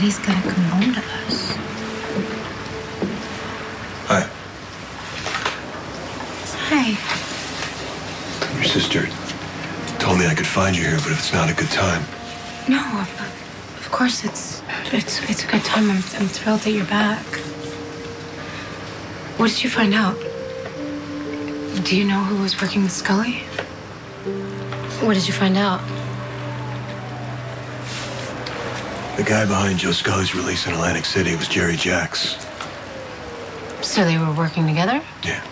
Daddy's gotta come home to us. Hi. Hi. Your sister told me I could find you here, but if it's not a good time. No, of course it's a good time. I'm thrilled that you're back. What did you find out? Do you know who was working with Scully? What did you find out? The guy behind Joe Scully's release in Atlantic City was Jerry Jacks. So they were working together? Yeah.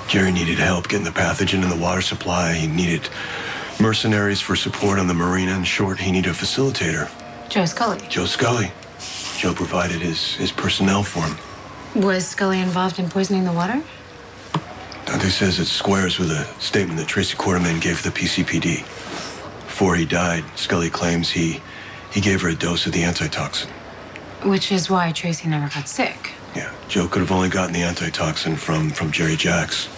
Jerry needed help getting the pathogen in the water supply. He needed mercenaries for support on the marina. In short, he needed a facilitator. Joe Scully? Joe Scully. Joe provided his personnel for him. Was Scully involved in poisoning the water? Dante says it squares with a statement that Tracy Quarterman gave the PCPD. Before he died, Scully claims he gave her a dose of the antitoxin. Which is why Tracy never got sick. Yeah, Joe could have only gotten the antitoxin from Jerry Jacks.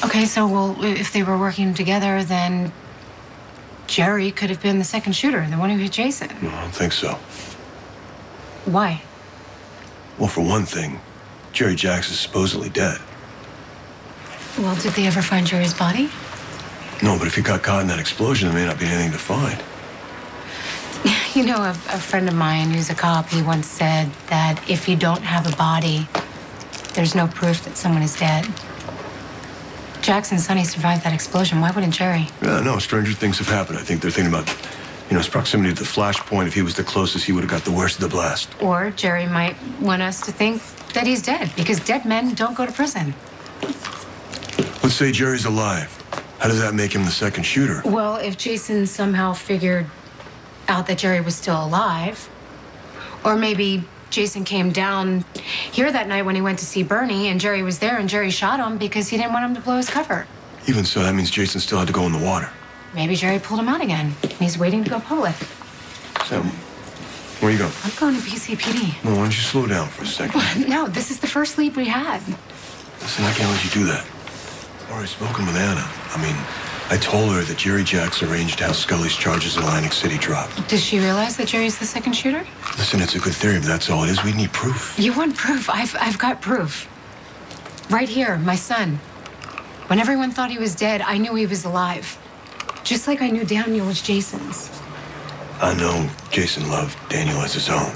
Okay, so, well, if they were working together, then Jerry could have been the second shooter, the one who hit Jason. No, I don't think so. Why? Well, for one thing, Jerry Jacks is supposedly dead. Well, did they ever find Jerry's body? No, but if he got caught in that explosion, there may not be anything to find. You know, a friend of mine who's a cop, he once said that if you don't have a body, there's no proof that someone is dead. Jackson and Sonny survived that explosion. Why wouldn't Jerry? Yeah, no, stranger things have happened. I think they're thinking about, his proximity to the flashpoint. If he was the closest, he would have got the worst of the blast. Or Jerry might want us to think that he's dead, because dead men don't go to prison. Let's say Jerry's alive. How does that make him the second shooter? Well, if Jason somehow figured out that Jerry was still alive, or maybe Jason came down here that night when he went to see Bernie, and Jerry was there, and Jerry shot him because he didn't want him to blow his cover. Even so, that means Jason still had to go in the water. Maybe Jerry pulled him out again. He's waiting to go public. Sam, where are you going? I'm going to PCPD. Well, why don't you slow down for a second? No, this is the first lead we had. Listen, I can't let you do that. I've already spoken with Anna. I told her that Jerry Jacks arranged to have Scully's charges in Atlantic City dropped. Does she realize that Jerry's the second shooter? Listen, it's a good theory, but that's all it is. We need proof. You want proof? I've got proof. Right here, my son. When everyone thought he was dead, I knew he was alive. Just like I knew Daniel was Jason's. I know Jason loved Daniel as his own.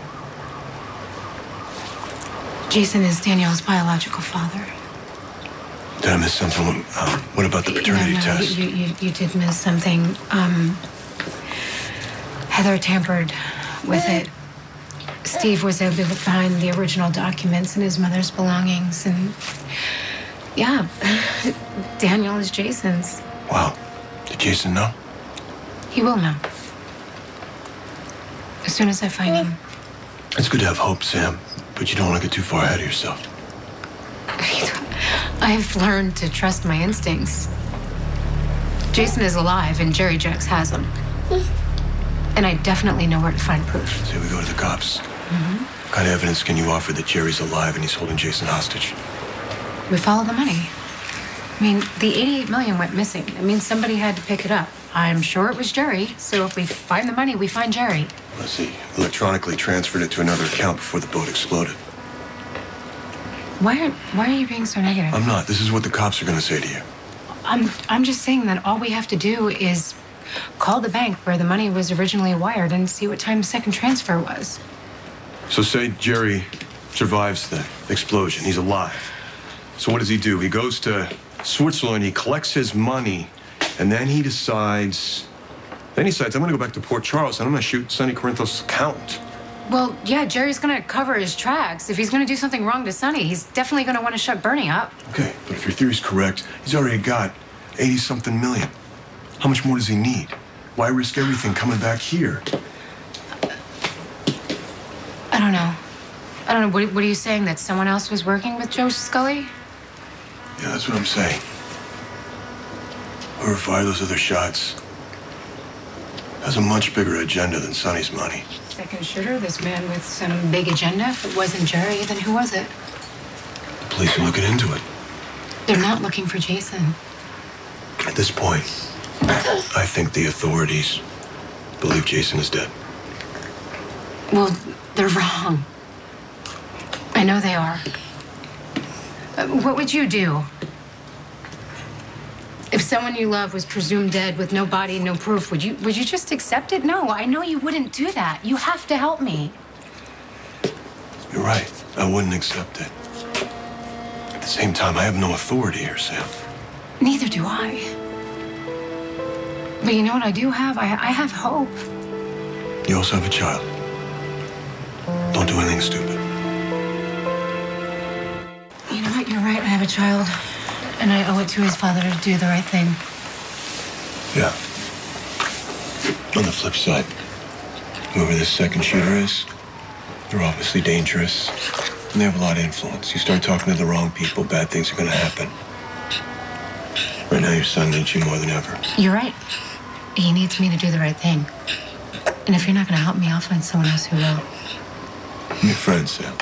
Jason is Daniel's biological father. Did I miss something? What about the paternity test? You did miss something. Heather tampered with it. Steve was able to find the original documents and his mother's belongings, and yeah, Daniel is Jason's. Wow. Did Jason know? He will know. As soon as I find him. It's good to have hope, Sam, but you don't want to get too far ahead of yourself. I've learned to trust my instincts. Jason is alive, and Jerry Jacks has him. And I definitely know where to find proof. Say we go to the cops. Mm-hmm. What kind of evidence can you offer that Jerry's alive and he's holding Jason hostage? We follow the money. I mean, the $88 million went missing. It means somebody had to pick it up. I'm sure it was Jerry, so if we find the money, we find Jerry. Let's see. Electronically transferred it to another account before the boat exploded. Why are you being so negative? I'm not. This is what the cops are going to say to you. I'm just saying that all we have to do is call the bank where the money was originally wired and see what time the second transfer was. So say Jerry survives the explosion. He's alive. So what does he do? He goes to Switzerland, he collects his money, and then he decides, I'm going to go back to Port Charles and I'm going to shoot Sonny Corinthos' accountant. Well, yeah, Jerry's going to cover his tracks. If he's going to do something wrong to Sonny, he's definitely going to want to shut Bernie up. Okay, but if your theory's correct, he's already got 80-something million. How much more does he need? Why risk everything coming back here? I don't know. What are you saying, that someone else was working with Joe Scully? Yeah, that's what I'm saying. Whoever fired those other shots has a much bigger agenda than Sonny's money. Second shooter, this man with some big agenda. If it wasn't Jerry, then who was it? The police are looking into it. They're not looking for Jason. At this point, I think the authorities believe Jason is dead. Well, they're wrong. I know they are. What would you do? If someone you love was presumed dead with no body, no proof, would you just accept it? No, I know you wouldn't do that. You have to help me. You're right. I wouldn't accept it. At the same time, I have no authority here, Sam. Neither do I. But you know what I do have? I have hope. You also have a child. Don't do anything stupid. You know what? You're right. I have a child. And I owe it to his father to do the right thing. Yeah. On the flip side, whoever this second shooter is, they're obviously dangerous. And they have a lot of influence. You start talking to the wrong people, bad things are going to happen. Right now, your son needs you more than ever. You're right. He needs me to do the right thing. And if you're not going to help me, I'll find someone else who will. I'm your friend, Sam.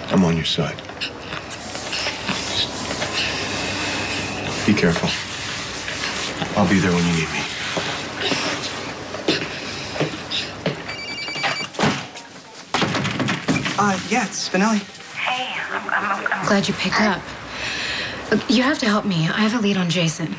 I'm on your side. Just be careful. I'll be there when you need me. Yeah, it's Spinelli. Hey, I'm glad you picked up. Look, you have to help me. I have a lead on Jason.